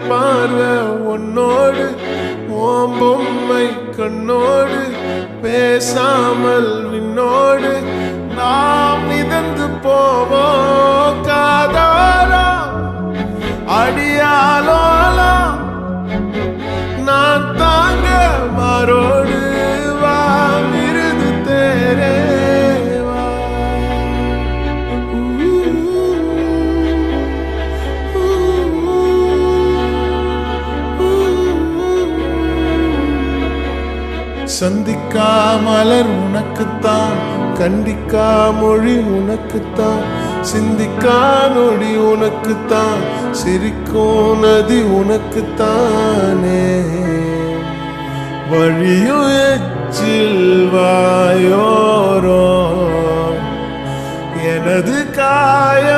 பார்வை உன்னோடு ஓம் பொம்மை கண்ணோடு பேசாமல் விண்ணோடு நாம் மிதந்து போவோம் காதாரா அடியாலோலா நான் தாங்க மாரோடு வா மிருது தேரே வா. சந்திக்கா மலர் உனக்குத்தான், கண்டிக்கா மொழி உனக்குத்தான், சிந்திக்கா நொடி உனக்குத்தான், சிரிக்கும் நதி உனக்குத்தானே. வழியும் எச்சில் வாயோரோ எனது காயம்